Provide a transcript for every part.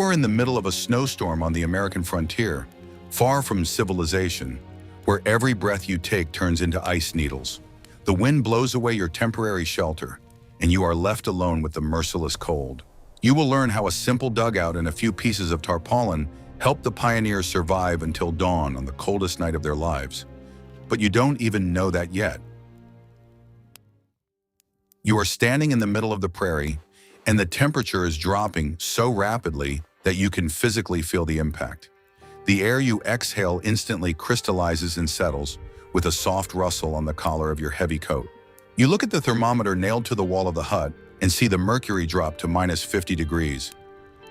are in the middle of a snowstorm on the American frontier, far from civilization, where every breath you take turns into ice needles. The wind blows away your temporary shelter, and you are left alone with the merciless cold. You will learn how a simple dugout and a few pieces of tarpaulin helped the pioneers survive until dawn on the coldest night of their lives. But you don't even know that yet. You are standing in the middle of the prairie, and the temperature is dropping so rapidly that you can physically feel the impact. The air you exhale instantly crystallizes and settles with a soft rustle on the collar of your heavy coat. You look at the thermometer nailed to the wall of the hut and see the mercury drop to -50 degrees.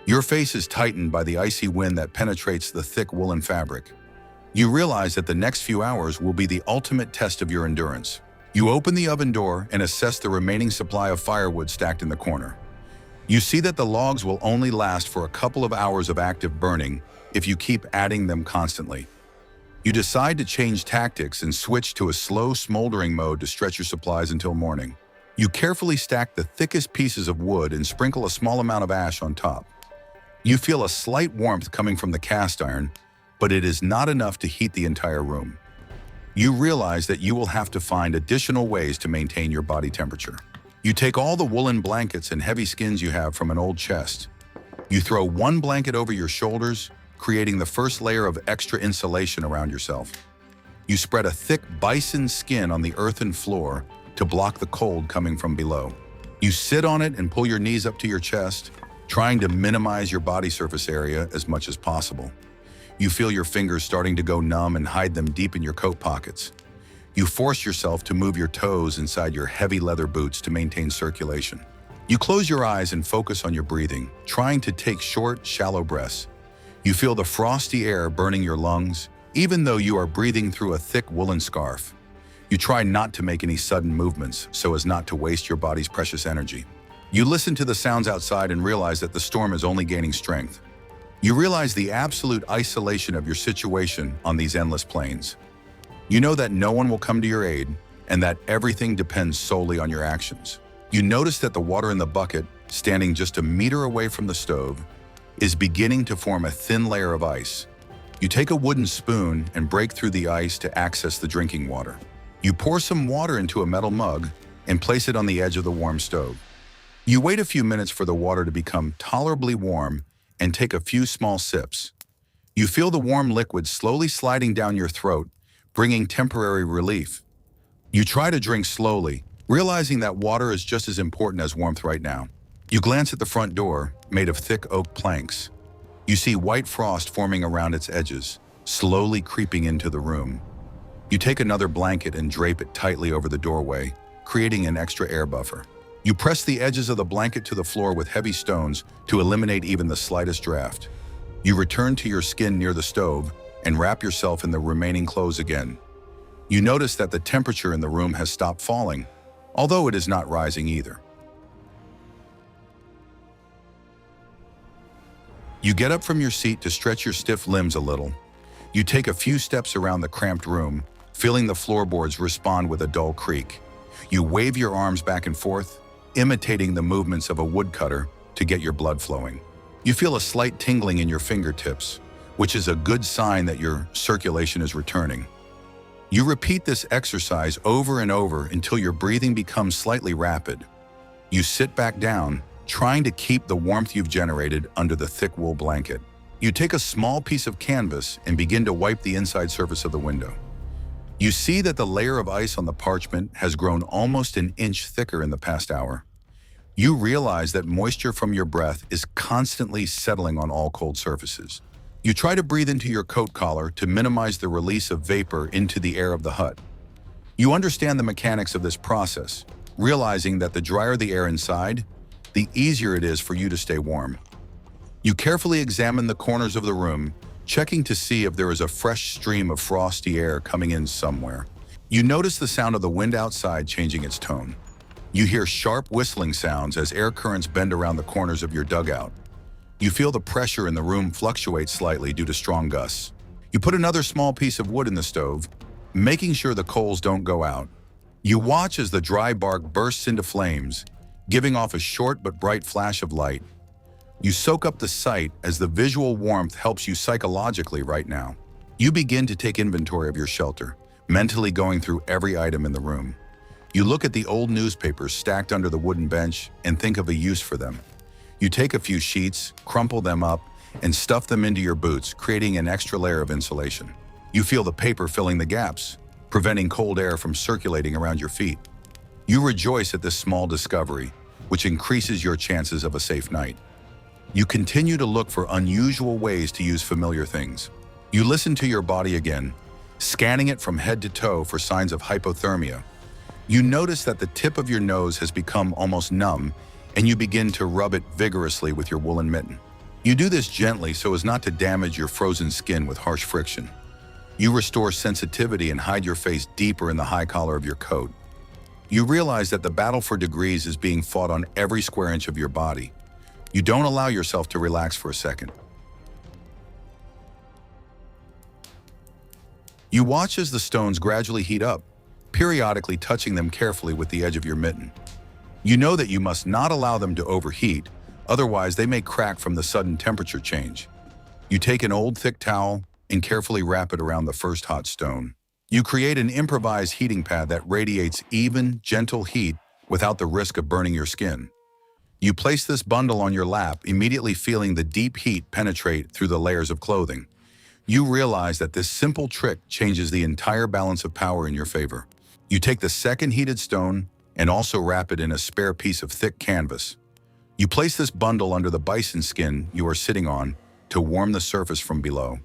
Your face is tightened by the icy wind that penetrates the thick woolen fabric. You realize that the next few hours will be the ultimate test of your endurance. You open the oven door and assess the remaining supply of firewood stacked in the corner. You see that the logs will only last for a couple of hours of active burning if you keep adding them constantly. You decide to change tactics and switch to a slow smoldering mode to stretch your supplies until morning. You carefully stack the thickest pieces of wood and sprinkle a small amount of ash on top. You feel a slight warmth coming from the cast iron, but it is not enough to heat the entire room. You realize that you will have to find additional ways to maintain your body temperature. You take all the woolen blankets and heavy skins you have from an old chest. You throw one blanket over your shoulders, creating the first layer of extra insulation around yourself. You spread a thick bison skin on the earthen floor to block the cold coming from below. You sit on it and pull your knees up to your chest, trying to minimize your body surface area as much as possible. You feel your fingers starting to go numb and hide them deep in your coat pockets. You force yourself to move your toes inside your heavy leather boots to maintain circulation. You close your eyes and focus on your breathing, trying to take short, shallow breaths. You feel the frosty air burning your lungs, even though you are breathing through a thick woolen scarf. You try not to make any sudden movements so as not to waste your body's precious energy. You listen to the sounds outside and realize that the storm is only gaining strength. You realize the absolute isolation of your situation on these endless plains. You know that no one will come to your aid and that everything depends solely on your actions. You notice that the water in the bucket, standing just a meter away from the stove, is beginning to form a thin layer of ice. You take a wooden spoon and break through the ice to access the drinking water. You pour some water into a metal mug and place it on the edge of the warm stove. You wait a few minutes for the water to become tolerably warm and take a few small sips. You feel the warm liquid slowly sliding down your throat, bringing temporary relief. You try to drink slowly, realizing that water is just as important as warmth right now. You glance at the front door, made of thick oak planks. You see white frost forming around its edges, slowly creeping into the room. You take another blanket and drape it tightly over the doorway, creating an extra air buffer. You press the edges of the blanket to the floor with heavy stones to eliminate even the slightest draft. You return to your skin near the stove and wrap yourself in the remaining clothes again. You notice that the temperature in the room has stopped falling, although it is not rising either. You get up from your seat to stretch your stiff limbs a little. You take a few steps around the cramped room, feeling the floorboards respond with a dull creak. You wave your arms back and forth, imitating the movements of a woodcutter to get your blood flowing. You feel a slight tingling in your fingertips, which is a good sign that your circulation is returning. You repeat this exercise over and over until your breathing becomes slightly rapid. You sit back down, trying to keep the warmth you've generated under the thick wool blanket. You take a small piece of canvas and begin to wipe the inside surface of the window. You see that the layer of ice on the parchment has grown almost an inch thicker in the past hour. You realize that moisture from your breath is constantly settling on all cold surfaces. You try to breathe into your coat collar to minimize the release of vapor into the air of the hut. You understand the mechanics of this process, realizing that the drier the air inside, the easier it is for you to stay warm. You carefully examine the corners of the room, checking to see if there is a fresh stream of frosty air coming in somewhere. You notice the sound of the wind outside changing its tone. You hear sharp whistling sounds as air currents bend around the corners of your dugout. You feel the pressure in the room fluctuate slightly due to strong gusts. You put another small piece of wood in the stove, making sure the coals don't go out. You watch as the dry bark bursts into flames, giving off a short but bright flash of light. You soak up the sight as the visual warmth helps you psychologically right now. You begin to take inventory of your shelter, mentally going through every item in the room. You look at the old newspapers stacked under the wooden bench and think of a use for them. You take a few sheets, crumple them up, and stuff them into your boots, creating an extra layer of insulation. You feel the paper filling the gaps, preventing cold air from circulating around your feet. You rejoice at this small discovery, which increases your chances of a safe night. You continue to look for unusual ways to use familiar things. You listen to your body again, scanning it from head to toe for signs of hypothermia. You notice that the tip of your nose has become almost numb, and you begin to rub it vigorously with your woolen mitten. You do this gently so as not to damage your frozen skin with harsh friction. You restore sensitivity and hide your face deeper in the high collar of your coat. You realize that the battle for degrees is being fought on every square inch of your body. You don't allow yourself to relax for a second. You watch as the stones gradually heat up, periodically touching them carefully with the edge of your mitten. You know that you must not allow them to overheat, otherwise they may crack from the sudden temperature change. You take an old thick towel and carefully wrap it around the first hot stone. You create an improvised heating pad that radiates even, gentle heat without the risk of burning your skin. You place this bundle on your lap, immediately feeling the deep heat penetrate through the layers of clothing. You realize that this simple trick changes the entire balance of power in your favor. You take the second heated stone and also wrap it in a spare piece of thick canvas. You place this bundle under the bison skin you are sitting on to warm the surface from below.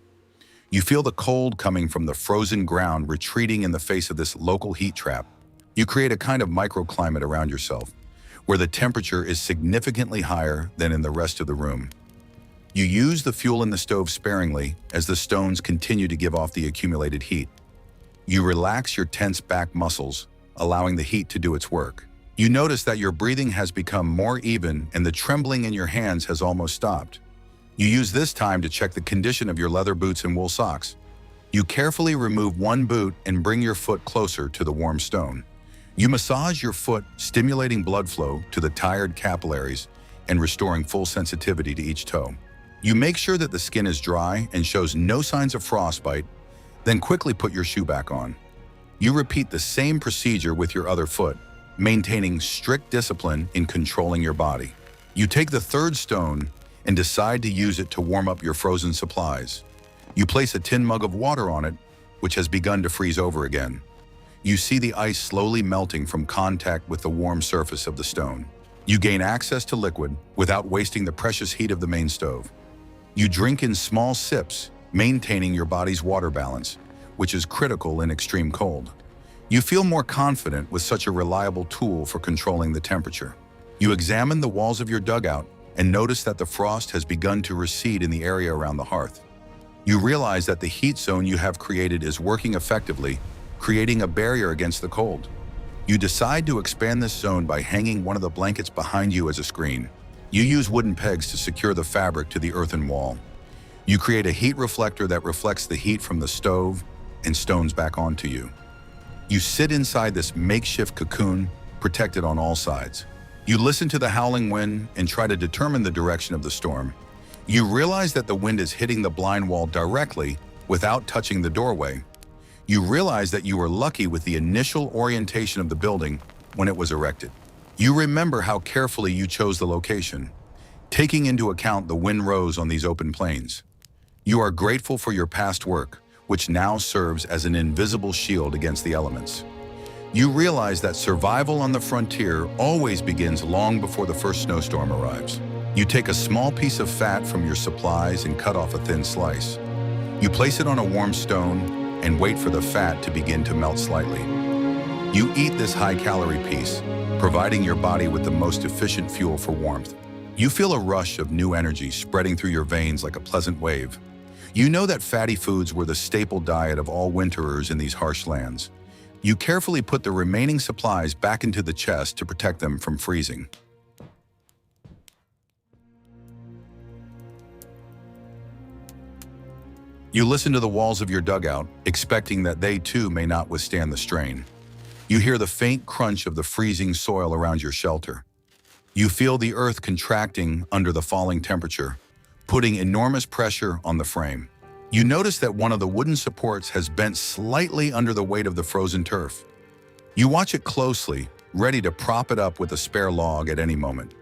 You feel the cold coming from the frozen ground retreating in the face of this local heat trap. You create a kind of microclimate around yourself, where the temperature is significantly higher than in the rest of the room. You use the fuel in the stove sparingly as the stones continue to give off the accumulated heat. You relax your tense back muscles, allowing the heat to do its work. You notice that your breathing has become more even and the trembling in your hands has almost stopped. You use this time to check the condition of your leather boots and wool socks. You carefully remove one boot and bring your foot closer to the warm stone. You massage your foot, stimulating blood flow to the tired capillaries and restoring full sensitivity to each toe. You make sure that the skin is dry and shows no signs of frostbite, then quickly put your shoe back on. You repeat the same procedure with your other foot, maintaining strict discipline in controlling your body. You take the third stone and decide to use it to warm up your frozen supplies. You place a tin mug of water on it, which has begun to freeze over again. You see the ice slowly melting from contact with the warm surface of the stone. You gain access to liquid without wasting the precious heat of the main stove. You drink in small sips, maintaining your body's water balance, which is critical in extreme cold. You feel more confident with such a reliable tool for controlling the temperature. You examine the walls of your dugout and notice that the frost has begun to recede in the area around the hearth. You realize that the heat zone you have created is working effectively, creating a barrier against the cold. You decide to expand this zone by hanging one of the blankets behind you as a screen. You use wooden pegs to secure the fabric to the earthen wall. You create a heat reflector that reflects the heat from the stove and stones back onto you. You sit inside this makeshift cocoon, protected on all sides. You listen to the howling wind and try to determine the direction of the storm. You realize that the wind is hitting the blind wall directly without touching the doorway. You realize that you were lucky with the initial orientation of the building when it was erected. You remember how carefully you chose the location, taking into account the windrows on these open plains. You are grateful for your past work, which now serves as an invisible shield against the elements. You realize that survival on the frontier always begins long before the first snowstorm arrives. You take a small piece of fat from your supplies and cut off a thin slice. You place it on a warm stone and wait for the fat to begin to melt slightly. You eat this high-calorie piece, providing your body with the most efficient fuel for warmth. You feel a rush of new energy spreading through your veins like a pleasant wave. You know that fatty foods were the staple diet of all winterers in these harsh lands. You carefully put the remaining supplies back into the chest to protect them from freezing. You listen to the walls of your dugout, expecting that they too may not withstand the strain. You hear the faint crunch of the freezing soil around your shelter. You feel the earth contracting under the falling temperature, putting enormous pressure on the frame. You notice that one of the wooden supports has bent slightly under the weight of the frozen turf. You watch it closely, ready to prop it up with a spare log at any moment.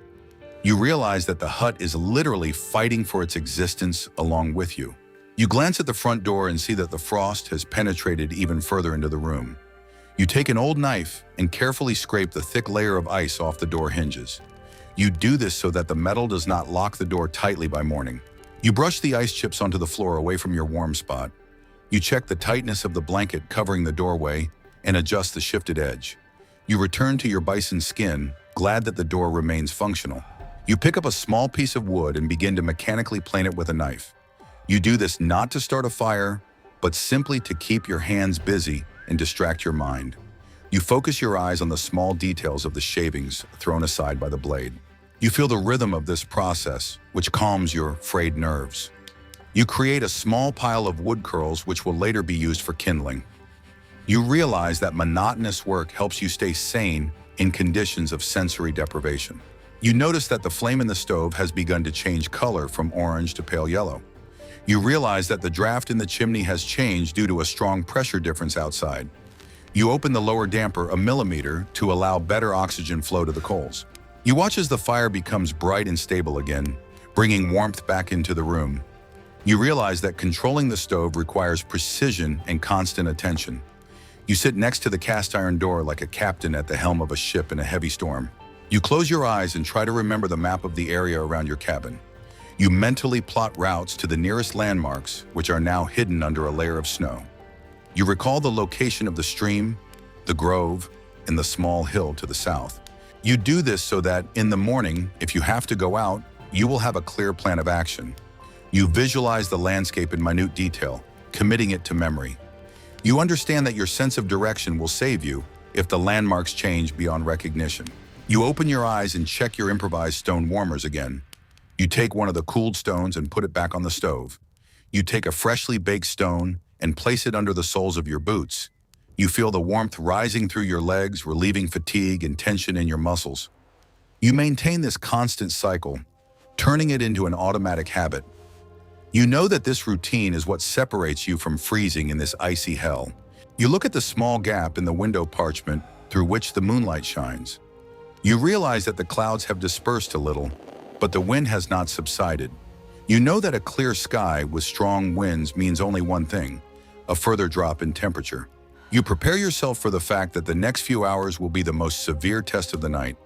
You realize that the hut is literally fighting for its existence along with you. You glance at the front door and see that the frost has penetrated even further into the room. You take an old knife and carefully scrape the thick layer of ice off the door hinges. You do this so that the metal does not lock the door tightly by morning. You brush the ice chips onto the floor away from your warm spot. You check the tightness of the blanket covering the doorway and adjust the shifted edge. You return to your bison skin, glad that the door remains functional. You pick up a small piece of wood and begin to mechanically plane it with a knife. You do this not to start a fire, but simply to keep your hands busy and distract your mind. You focus your eyes on the small details of the shavings thrown aside by the blade. You feel the rhythm of this process, which calms your frayed nerves. You create a small pile of wood curls which will later be used for kindling. You realize that monotonous work helps you stay sane in conditions of sensory deprivation. You notice that the flame in the stove has begun to change color from orange to pale yellow. You realize that the draft in the chimney has changed due to a strong pressure difference outside. You open the lower damper a millimeter to allow better oxygen flow to the coals. You watch as the fire becomes bright and stable again, bringing warmth back into the room. You realize that controlling the stove requires precision and constant attention. You sit next to the cast iron door like a captain at the helm of a ship in a heavy storm. You close your eyes and try to remember the map of the area around your cabin. You mentally plot routes to the nearest landmarks, which are now hidden under a layer of snow. You recall the location of the stream, the grove, and the small hill to the south. You do this so that in the morning, if you have to go out, you will have a clear plan of action. You visualize the landscape in minute detail, committing it to memory. You understand that your sense of direction will save you if the landmarks change beyond recognition. You open your eyes and check your improvised stone warmers again. You take one of the cooled stones and put it back on the stove. You take a freshly baked stone and place it under the soles of your boots. You feel the warmth rising through your legs, relieving fatigue and tension in your muscles. You maintain this constant cycle, turning it into an automatic habit. You know that this routine is what separates you from freezing in this icy hell. You look at the small gap in the window parchment through which the moonlight shines. You realize that the clouds have dispersed a little, but the wind has not subsided. You know that a clear sky with strong winds means only one thing: a further drop in temperature. You prepare yourself for the fact that the next few hours will be the most severe test of the night.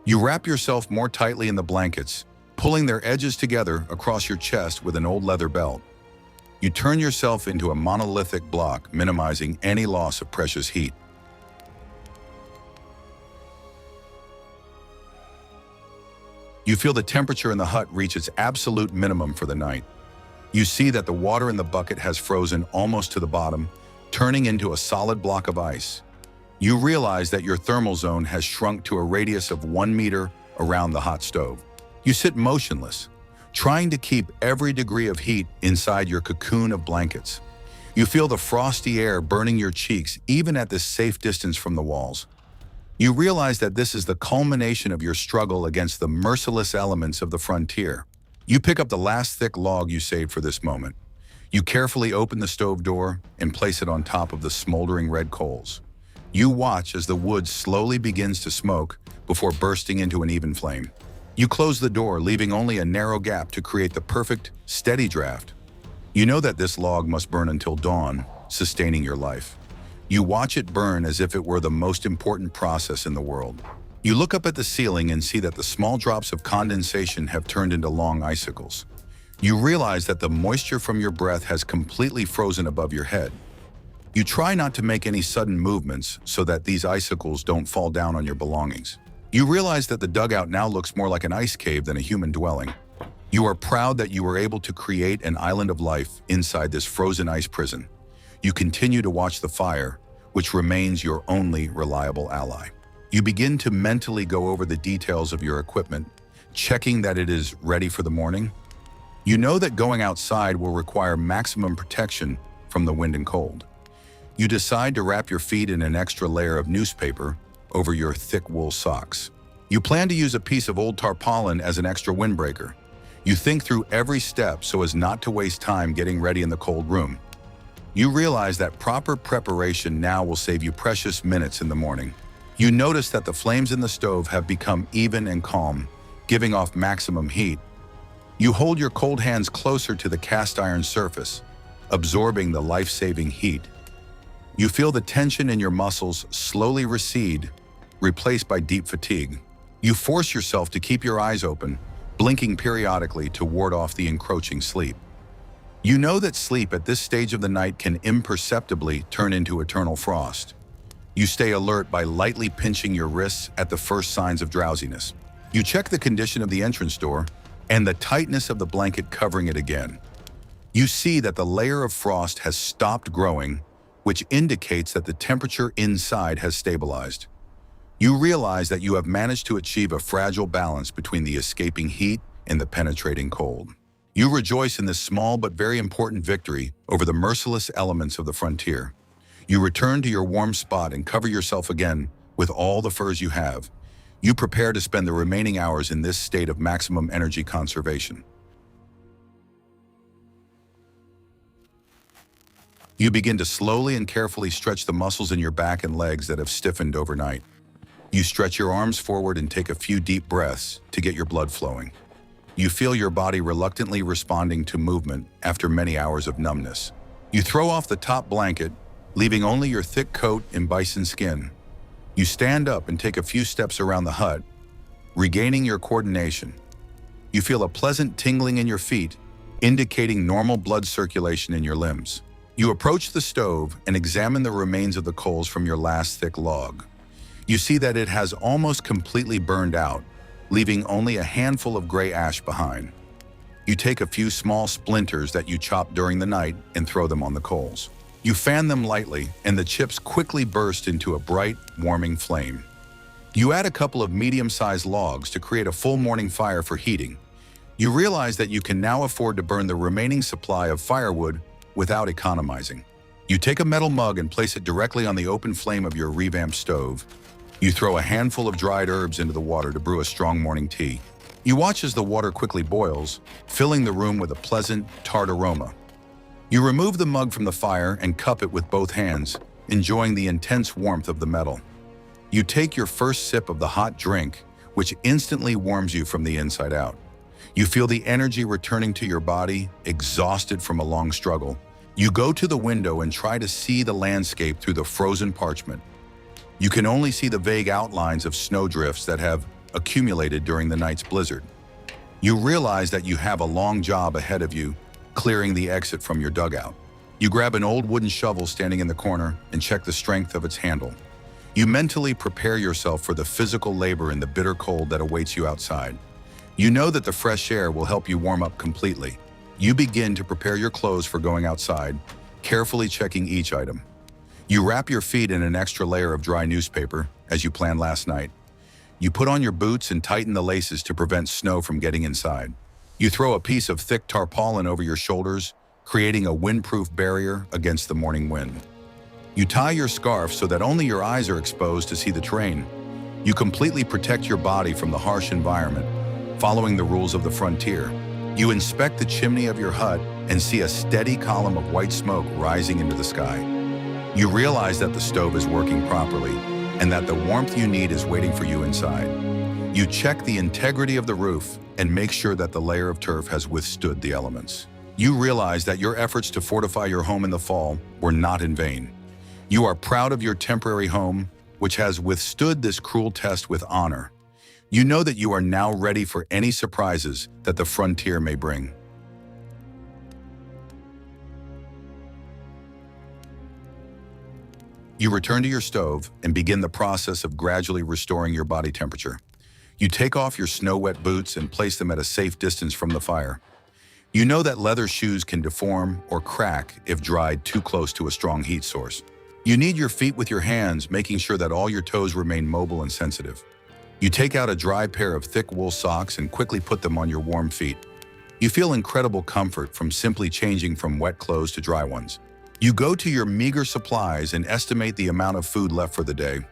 You wrap yourself more tightly in the blankets, pulling their edges together across your chest with an old leather belt. You turn yourself into a monolithic block, minimizing any loss of precious heat. You feel the temperature in the hut reach its absolute minimum for the night. You see that the water in the bucket has frozen almost to the bottom, turning into a solid block of ice. You realize that your thermal zone has shrunk to a radius of 1 meter around the hot stove. You sit motionless, trying to keep every degree of heat inside your cocoon of blankets. You feel the frosty air burning your cheeks even at this safe distance from the walls. You realize that this is the culmination of your struggle against the merciless elements of the frontier. You pick up the last thick log you saved for this moment. You carefully open the stove door and place it on top of the smoldering red coals. You watch as the wood slowly begins to smoke before bursting into an even flame. You close the door, leaving only a narrow gap to create the perfect, steady draft. You know that this log must burn until dawn, sustaining your life. You watch it burn as if it were the most important process in the world. You look up at the ceiling and see that the small drops of condensation have turned into long icicles. You realize that the moisture from your breath has completely frozen above your head. You try not to make any sudden movements so that these icicles don't fall down on your belongings. You realize that the dugout now looks more like an ice cave than a human dwelling. You are proud that you were able to create an island of life inside this frozen ice prison. You continue to watch the fire, which remains your only reliable ally. You begin to mentally go over the details of your equipment, checking that it is ready for the morning. You know that going outside will require maximum protection from the wind and cold. You decide to wrap your feet in an extra layer of newspaper over your thick wool socks. You plan to use a piece of old tarpaulin as an extra windbreaker. You think through every step so as not to waste time getting ready in the cold room. You realize that proper preparation now will save you precious minutes in the morning. You notice that the flames in the stove have become even and calm, giving off maximum heat. You hold your cold hands closer to the cast iron surface, absorbing the life-saving heat. You feel the tension in your muscles slowly recede, replaced by deep fatigue. You force yourself to keep your eyes open, blinking periodically to ward off the encroaching sleep. You know that sleep at this stage of the night can imperceptibly turn into eternal frost. You stay alert by lightly pinching your wrists at the first signs of drowsiness. You check the condition of the entrance door and the tightness of the blanket covering it again. You see that the layer of frost has stopped growing, which indicates that the temperature inside has stabilized. You realize that you have managed to achieve a fragile balance between the escaping heat and the penetrating cold. You rejoice in this small but very important victory over the merciless elements of the frontier. You return to your warm spot and cover yourself again with all the furs you have. You prepare to spend the remaining hours in this state of maximum energy conservation. You begin to slowly and carefully stretch the muscles in your back and legs that have stiffened overnight. You stretch your arms forward and take a few deep breaths to get your blood flowing. You feel your body reluctantly responding to movement after many hours of numbness. You throw off the top blanket, leaving only your thick coat and bison skin. You stand up and take a few steps around the hut, regaining your coordination. You feel a pleasant tingling in your feet, indicating normal blood circulation in your limbs. You approach the stove and examine the remains of the coals from your last thick log. You see that it has almost completely burned out, leaving only a handful of gray ash behind. You take a few small splinters that you chopped during the night and throw them on the coals. You fan them lightly, and the chips quickly burst into a bright, warming flame. You add a couple of medium-sized logs to create a full morning fire for heating. You realize that you can now afford to burn the remaining supply of firewood without economizing. You take a metal mug and place it directly on the open flame of your revamped stove. You throw a handful of dried herbs into the water to brew a strong morning tea. You watch as the water quickly boils, filling the room with a pleasant, tart aroma. You remove the mug from the fire and cup it with both hands, enjoying the intense warmth of the metal. You take your first sip of the hot drink, which instantly warms you from the inside out. You feel the energy returning to your body, exhausted from a long struggle. You go to the window and try to see the landscape through the frozen parchment. You can only see the vague outlines of snowdrifts that have accumulated during the night's blizzard. You realize that you have a long job ahead of you, clearing the exit from your dugout. You grab an old wooden shovel standing in the corner and check the strength of its handle. You mentally prepare yourself for the physical labor in the bitter cold that awaits you outside. You know that the fresh air will help you warm up completely. You begin to prepare your clothes for going outside, carefully checking each item. You wrap your feet in an extra layer of dry newspaper, as you planned last night. You put on your boots and tighten the laces to prevent snow from getting inside. You throw a piece of thick tarpaulin over your shoulders, creating a windproof barrier against the morning wind. You tie your scarf so that only your eyes are exposed to see the terrain. You completely protect your body from the harsh environment, following the rules of the frontier. You inspect the chimney of your hut and see a steady column of white smoke rising into the sky. You realize that the stove is working properly and that the warmth you need is waiting for you inside. You check the integrity of the roof and make sure that the layer of turf has withstood the elements. You realize that your efforts to fortify your home in the fall were not in vain. You are proud of your temporary home, which has withstood this cruel test with honor. You know that you are now ready for any surprises that the frontier may bring. You return to your stove and begin the process of gradually restoring your body temperature. You take off your snow-wet boots and place them at a safe distance from the fire. You know that leather shoes can deform or crack if dried too close to a strong heat source. You knead your feet with your hands, making sure that all your toes remain mobile and sensitive. You take out a dry pair of thick wool socks and quickly put them on your warm feet. You feel incredible comfort from simply changing from wet clothes to dry ones. You go to your meager supplies and estimate the amount of food left for the day.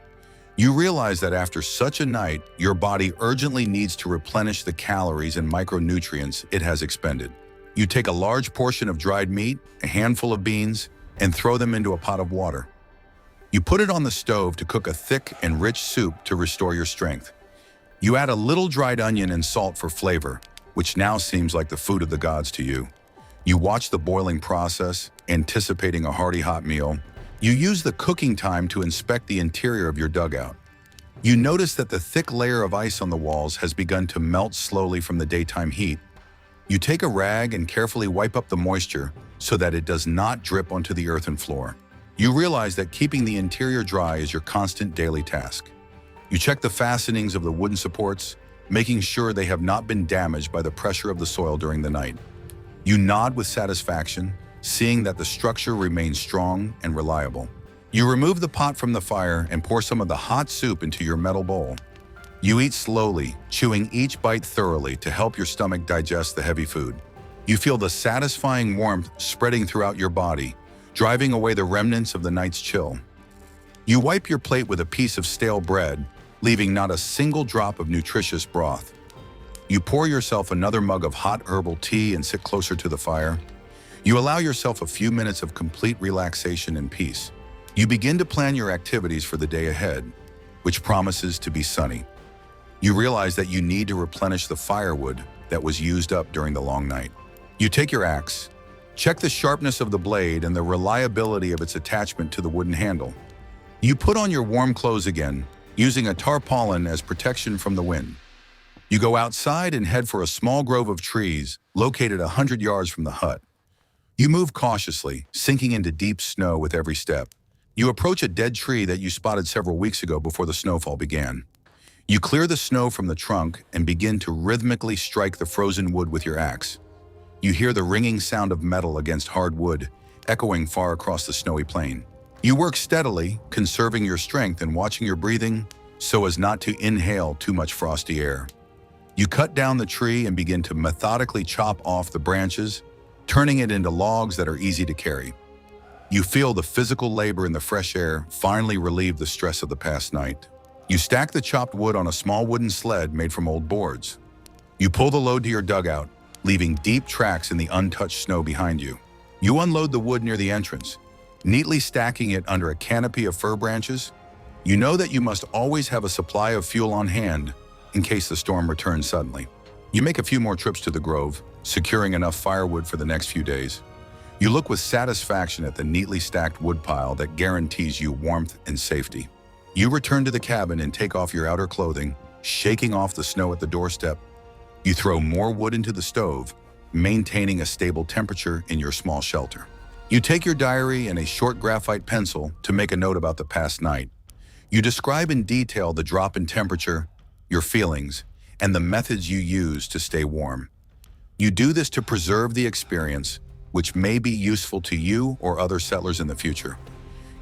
You realize that after such a night, your body urgently needs to replenish the calories and micronutrients it has expended. You take a large portion of dried meat, a handful of beans, and throw them into a pot of water. You put it on the stove to cook a thick and rich soup to restore your strength. You add a little dried onion and salt for flavor, which now seems like the food of the gods to you. You watch the boiling process, anticipating a hearty hot meal. You use the cooking time to inspect the interior of your dugout. You notice that the thick layer of ice on the walls has begun to melt slowly from the daytime heat. You take a rag and carefully wipe up the moisture so that it does not drip onto the earthen floor. You realize that keeping the interior dry is your constant daily task. You check the fastenings of the wooden supports, making sure they have not been damaged by the pressure of the soil during the night. You nod with satisfaction, seeing that the structure remains strong and reliable. You remove the pot from the fire and pour some of the hot soup into your metal bowl. You eat slowly, chewing each bite thoroughly to help your stomach digest the heavy food. You feel the satisfying warmth spreading throughout your body, driving away the remnants of the night's chill. You wipe your plate with a piece of stale bread, leaving not a single drop of nutritious broth. You pour yourself another mug of hot herbal tea and sit closer to the fire. You allow yourself a few minutes of complete relaxation and peace. You begin to plan your activities for the day ahead, which promises to be sunny. You realize that you need to replenish the firewood that was used up during the long night. You take your axe, check the sharpness of the blade and the reliability of its attachment to the wooden handle. You put on your warm clothes again, using a tarpaulin as protection from the wind. You go outside and head for a small grove of trees located 100 yards from the hut. You move cautiously, sinking into deep snow with every step. You approach a dead tree that you spotted several weeks ago before the snowfall began. You clear the snow from the trunk and begin to rhythmically strike the frozen wood with your axe. You hear the ringing sound of metal against hard wood, echoing far across the snowy plain. You work steadily, conserving your strength and watching your breathing so as not to inhale too much frosty air. You cut down the tree and begin to methodically chop off the branches, turning it into logs that are easy to carry. You feel the physical labor in the fresh air finally relieve the stress of the past night. You stack the chopped wood on a small wooden sled made from old boards. You pull the load to your dugout, leaving deep tracks in the untouched snow behind you. You unload the wood near the entrance, neatly stacking it under a canopy of fir branches. You know that you must always have a supply of fuel on hand in case the storm returns suddenly. You make a few more trips to the grove, securing enough firewood for the next few days. You look with satisfaction at the neatly stacked woodpile that guarantees you warmth and safety. You return to the cabin and take off your outer clothing, shaking off the snow at the doorstep. You throw more wood into the stove, maintaining a stable temperature in your small shelter. You take your diary and a short graphite pencil to make a note about the past night. You describe in detail the drop in temperature, your feelings, and the methods you use to stay warm. You do this to preserve the experience, which may be useful to you or other settlers in the future.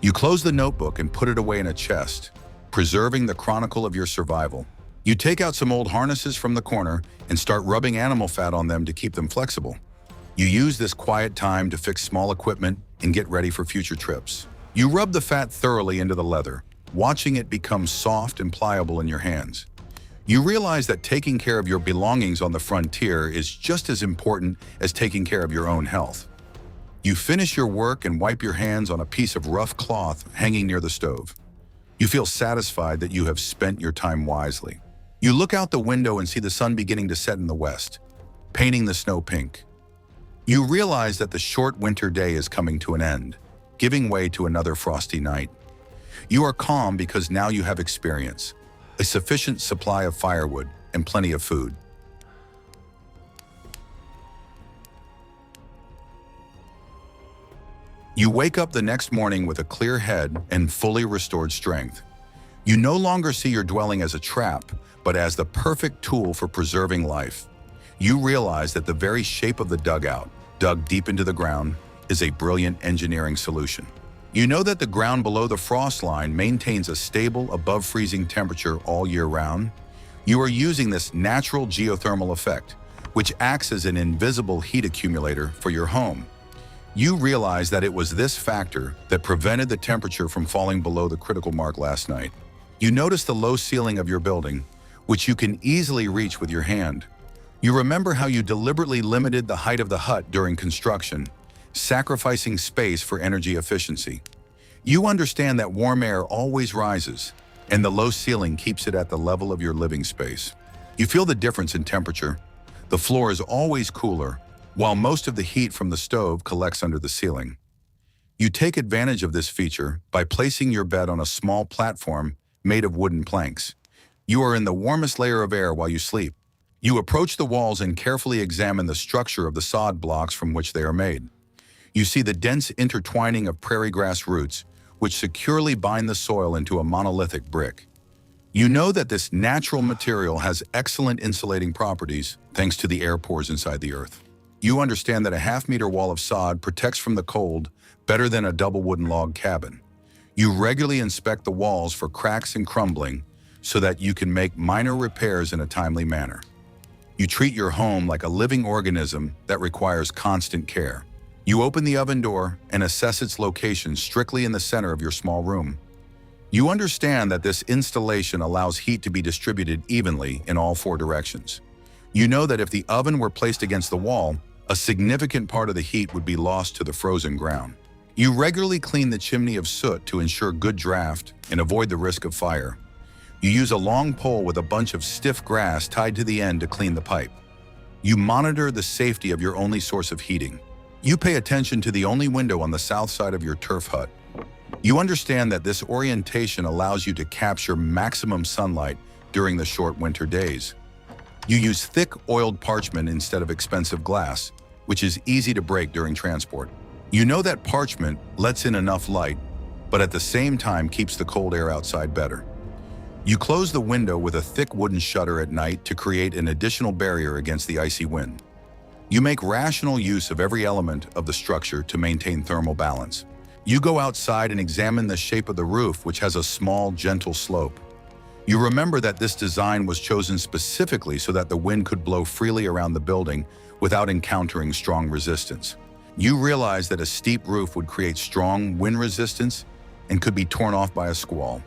You close the notebook and put it away in a chest, preserving the chronicle of your survival. You take out some old harnesses from the corner and start rubbing animal fat on them to keep them flexible. You use this quiet time to fix small equipment and get ready for future trips. You rub the fat thoroughly into the leather, watching it become soft and pliable in your hands. You realize that taking care of your belongings on the frontier is just as important as taking care of your own health. You finish your work and wipe your hands on a piece of rough cloth hanging near the stove. You feel satisfied that you have spent your time wisely. You look out the window and see the sun beginning to set in the west, painting the snow pink. You realize that the short winter day is coming to an end, giving way to another frosty night. You are calm because now you have experience, a sufficient supply of firewood, and plenty of food. You wake up the next morning with a clear head and fully restored strength. You no longer see your dwelling as a trap, but as the perfect tool for preserving life. You realize that the very shape of the dugout, dug deep into the ground, is a brilliant engineering solution. You know that the ground below the frost line maintains a stable above freezing temperature all year round. You are using this natural geothermal effect, which acts as an invisible heat accumulator for your home. You realize that it was this factor that prevented the temperature from falling below the critical mark last night. You notice the low ceiling of your building, which you can easily reach with your hand. You remember how you deliberately limited the height of the hut during construction, sacrificing space for energy efficiency. You understand that warm air always rises, and the low ceiling keeps it at the level of your living space. You feel the difference in temperature. The floor is always cooler, while most of the heat from the stove collects under the ceiling. You take advantage of this feature by placing your bed on a small platform made of wooden planks. You are in the warmest layer of air while you sleep. You approach the walls and carefully examine the structure of the sod blocks from which they are made. You see the dense intertwining of prairie grass roots, which securely bind the soil into a monolithic brick. You know that this natural material has excellent insulating properties thanks to the air pores inside the earth. You understand that a half-meter wall of sod protects from the cold better than a double wooden log cabin. You regularly inspect the walls for cracks and crumbling so that you can make minor repairs in a timely manner. You treat your home like a living organism that requires constant care. You open the oven door and assess its location strictly in the center of your small room. You understand that this installation allows heat to be distributed evenly in all four directions. You know that if the oven were placed against the wall, a significant part of the heat would be lost to the frozen ground. You regularly clean the chimney of soot to ensure good draft and avoid the risk of fire. You use a long pole with a bunch of stiff grass tied to the end to clean the pipe. You monitor the safety of your only source of heating. You pay attention to the only window on the south side of your turf hut. You understand that this orientation allows you to capture maximum sunlight during the short winter days. You use thick, oiled parchment instead of expensive glass, which is easy to break during transport. You know that parchment lets in enough light, but at the same time keeps the cold air outside better. You close the window with a thick wooden shutter at night to create an additional barrier against the icy wind. You make rational use of every element of the structure to maintain thermal balance. You go outside and examine the shape of the roof, which has a small, gentle slope. You remember that this design was chosen specifically so that the wind could blow freely around the building without encountering strong resistance. You realize that a steep roof would create strong wind resistance and could be torn off by a squall.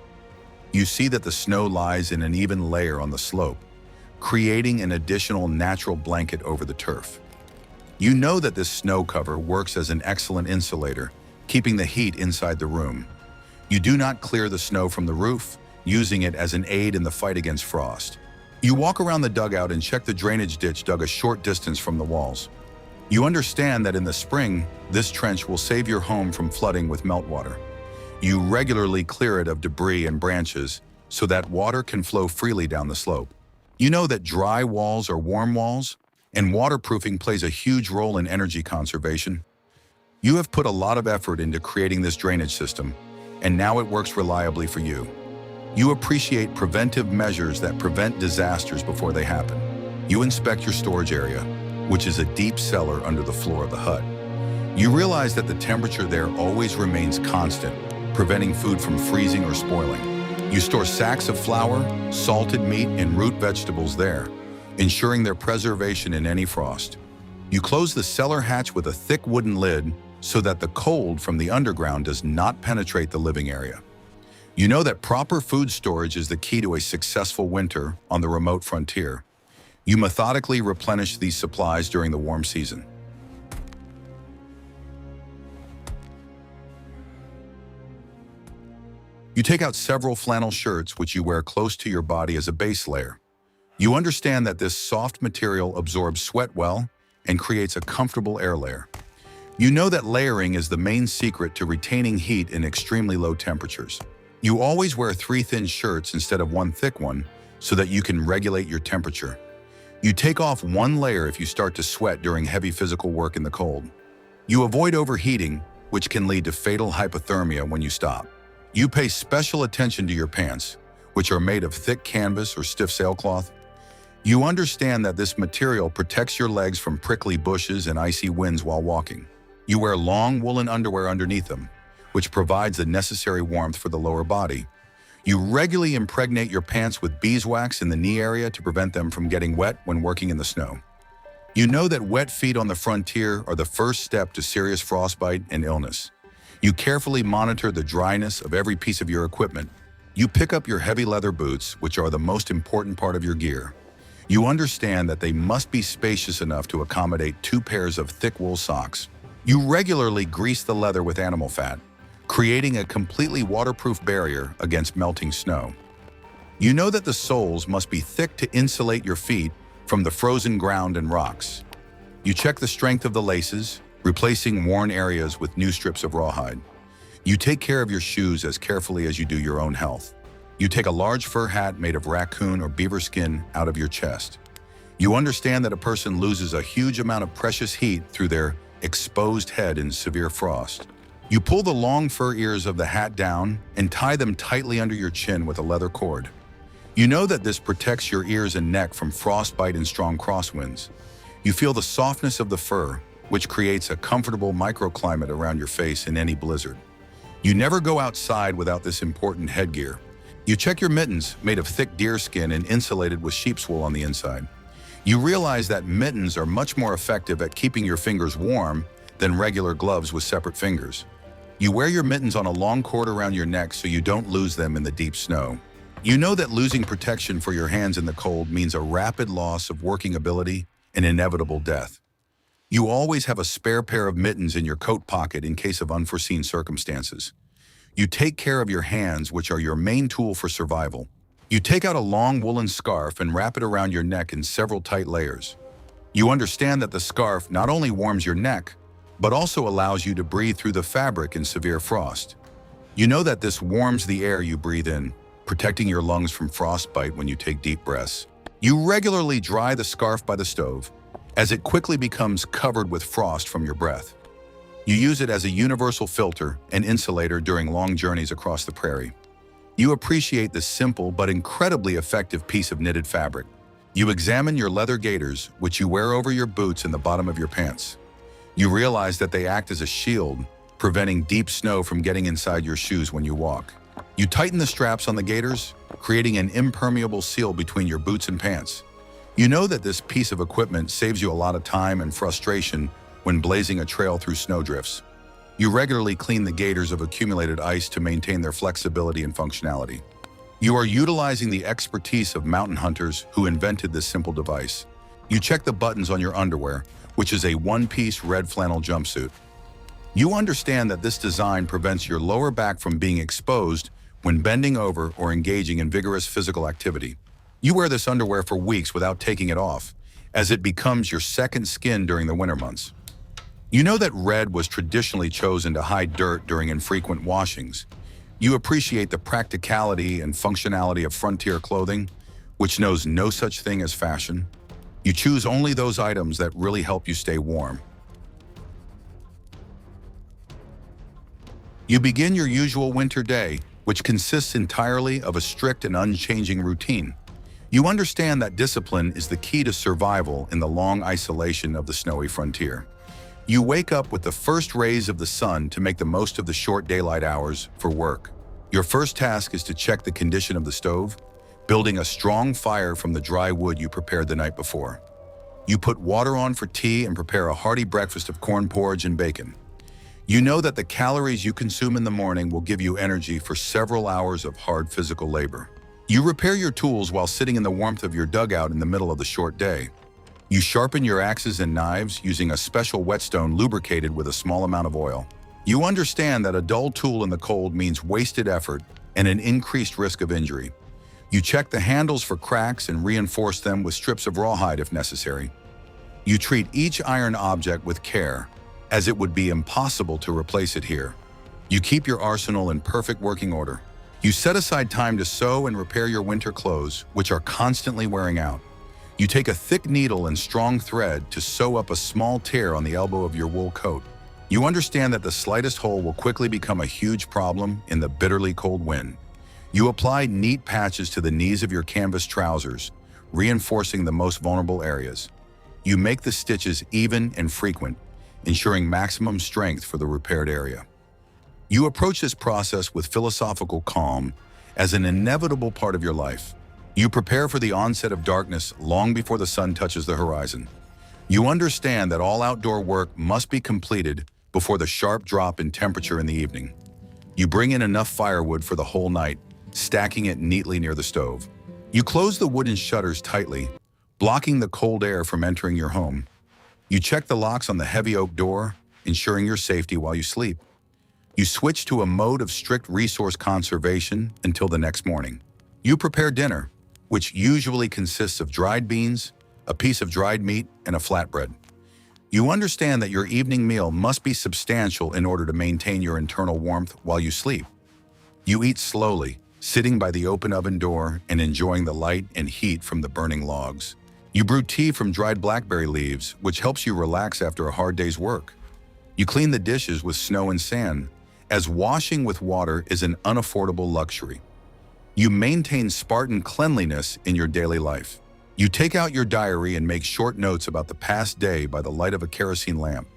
You see that the snow lies in an even layer on the slope, creating an additional natural blanket over the turf. You know that this snow cover works as an excellent insulator, keeping the heat inside the room. You do not clear the snow from the roof, using it as an aid in the fight against frost. You walk around the dugout and check the drainage ditch dug a short distance from the walls. You understand that in the spring, this trench will save your home from flooding with meltwater. You regularly clear it of debris and branches so that water can flow freely down the slope. You know that dry walls are warm walls, and waterproofing plays a huge role in energy conservation. You have put a lot of effort into creating this drainage system, and now it works reliably for you. You appreciate preventive measures that prevent disasters before they happen. You inspect your storage area, which is a deep cellar under the floor of the hut. You realize that the temperature there always remains constant, preventing food from freezing or spoiling. You store sacks of flour, salted meat, and root vegetables there, ensuring their preservation in any frost. You close the cellar hatch with a thick wooden lid so that the cold from the underground does not penetrate the living area. You know that proper food storage is the key to a successful winter on the remote frontier. You methodically replenish these supplies during the warm season. You take out several flannel shirts which you wear close to your body as a base layer. You understand that this soft material absorbs sweat well and creates a comfortable air layer. You know that layering is the main secret to retaining heat in extremely low temperatures. You always wear 3 thin shirts instead of 1 thick one so that you can regulate your temperature. You take off 1 layer if you start to sweat during heavy physical work in the cold. You avoid overheating, which can lead to fatal hypothermia when you stop. You pay special attention to your pants, which are made of thick canvas or stiff sailcloth. You understand that this material protects your legs from prickly bushes and icy winds while walking. You wear long woolen underwear underneath them, which provides the necessary warmth for the lower body. You regularly impregnate your pants with beeswax in the knee area to prevent them from getting wet when working in the snow. You know that wet feet on the frontier are the first step to serious frostbite and illness. You carefully monitor the dryness of every piece of your equipment, You pick up your heavy leather boots, which are the most important part of your gear. You understand that they must be spacious enough to accommodate 2 pairs of thick wool socks. You regularly grease the leather with animal fat, creating a completely waterproof barrier against melting snow. You know that the soles must be thick to insulate your feet from the frozen ground and rocks. You check the strength of the laces, replacing worn areas with new strips of rawhide. You take care of your shoes as carefully as you do your own health. You take a large fur hat made of raccoon or beaver skin out of your chest. You understand that a person loses a huge amount of precious heat through their exposed head in severe frost. You pull the long fur ears of the hat down and tie them tightly under your chin with a leather cord. You know that this protects your ears and neck from frostbite and strong crosswinds. You feel the softness of the fur, which creates a comfortable microclimate around your face in any blizzard. You never go outside without this important headgear. You check your mittens, made of thick deer skin and insulated with sheep's wool on the inside. You realize that mittens are much more effective at keeping your fingers warm than regular gloves with separate fingers. You wear your mittens on a long cord around your neck so you don't lose them in the deep snow. You know that losing protection for your hands in the cold means a rapid loss of working ability and inevitable death. You always have a spare pair of mittens in your coat pocket in case of unforeseen circumstances. You take care of your hands, which are your main tool for survival. You take out a long woolen scarf and wrap it around your neck in several tight layers. You understand that the scarf not only warms your neck, but also allows you to breathe through the fabric in severe frost. You know that this warms the air you breathe in, protecting your lungs from frostbite when you take deep breaths. You regularly dry the scarf by the stove, as it quickly becomes covered with frost from your breath. You use it as a universal filter and insulator during long journeys across the prairie. You appreciate this simple but incredibly effective piece of knitted fabric. You examine your leather gaiters, which you wear over your boots and the bottom of your pants. You realize that they act as a shield, preventing deep snow from getting inside your shoes when you walk. You tighten the straps on the gaiters, creating an impermeable seal between your boots and pants. You know that this piece of equipment saves you a lot of time and frustration when blazing a trail through snowdrifts. You regularly clean the gaiters of accumulated ice to maintain their flexibility and functionality. You are utilizing the expertise of mountain hunters who invented this simple device. You check the buttons on your underwear, which is a one-piece red flannel jumpsuit. You understand that this design prevents your lower back from being exposed when bending over or engaging in vigorous physical activity. You wear this underwear for weeks without taking it off, as it becomes your second skin during the winter months. You know that red was traditionally chosen to hide dirt during infrequent washings. You appreciate the practicality and functionality of frontier clothing, which knows no such thing as fashion. You choose only those items that really help you stay warm. You begin your usual winter day, which consists entirely of a strict and unchanging routine. You understand that discipline is the key to survival in the long isolation of the snowy frontier. You wake up with the first rays of the sun to make the most of the short daylight hours for work. Your first task is to check the condition of the stove, building a strong fire from the dry wood you prepared the night before. You put water on for tea and prepare a hearty breakfast of corn porridge and bacon. You know that the calories you consume in the morning will give you energy for several hours of hard physical labor. You repair your tools while sitting in the warmth of your dugout in the middle of the short day. You sharpen your axes and knives using a special whetstone lubricated with a small amount of oil. You understand that a dull tool in the cold means wasted effort and an increased risk of injury. You check the handles for cracks and reinforce them with strips of rawhide if necessary. You treat each iron object with care, as it would be impossible to replace it here. You keep your arsenal in perfect working order. You set aside time to sew and repair your winter clothes, which are constantly wearing out. You take a thick needle and strong thread to sew up a small tear on the elbow of your wool coat. You understand that the slightest hole will quickly become a huge problem in the bitterly cold wind. You apply neat patches to the knees of your canvas trousers, reinforcing the most vulnerable areas. You make the stitches even and frequent, ensuring maximum strength for the repaired area. You approach this process with philosophical calm as an inevitable part of your life. You prepare for the onset of darkness long before the sun touches the horizon. You understand that all outdoor work must be completed before the sharp drop in temperature in the evening. You bring in enough firewood for the whole night, stacking it neatly near the stove. You close the wooden shutters tightly, blocking the cold air from entering your home. You check the locks on the heavy oak door, ensuring your safety while you sleep. You switch to a mode of strict resource conservation until the next morning. You prepare dinner, which usually consists of dried beans, a piece of dried meat, and a flatbread. You understand that your evening meal must be substantial in order to maintain your internal warmth while you sleep. You eat slowly, sitting by the open oven door and enjoying the light and heat from the burning logs. You brew tea from dried blackberry leaves, which helps you relax after a hard day's work. You clean the dishes with snow and sand, as washing with water is an unaffordable luxury. You maintain Spartan cleanliness in your daily life. You take out your diary and make short notes about the past day by the light of a kerosene lamp.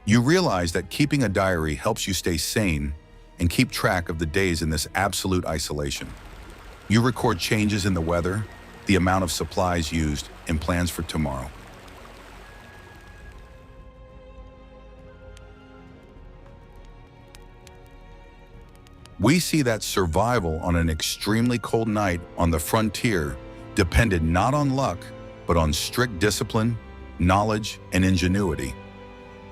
You realize that keeping a diary helps you stay sane and keep track of the days in this absolute isolation. You record changes in the weather, the amount of supplies used, and plans for tomorrow. We see that survival on an extremely cold night on the frontier depended not on luck, but on strict discipline, knowledge, and ingenuity.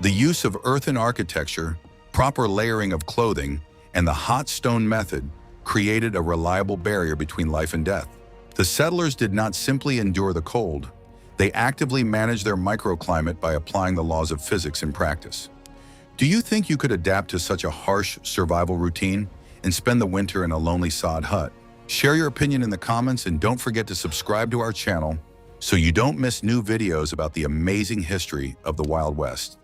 The use of earthen architecture, proper layering of clothing, and the hot stone method created a reliable barrier between life and death. The settlers did not simply endure the cold, they actively managed their microclimate by applying the laws of physics in practice. Do you think you could adapt to such a harsh survival routine and spend the winter in a lonely sod hut? Share your opinion in the comments and don't forget to subscribe to our channel so you don't miss new videos about the amazing history of the Wild West.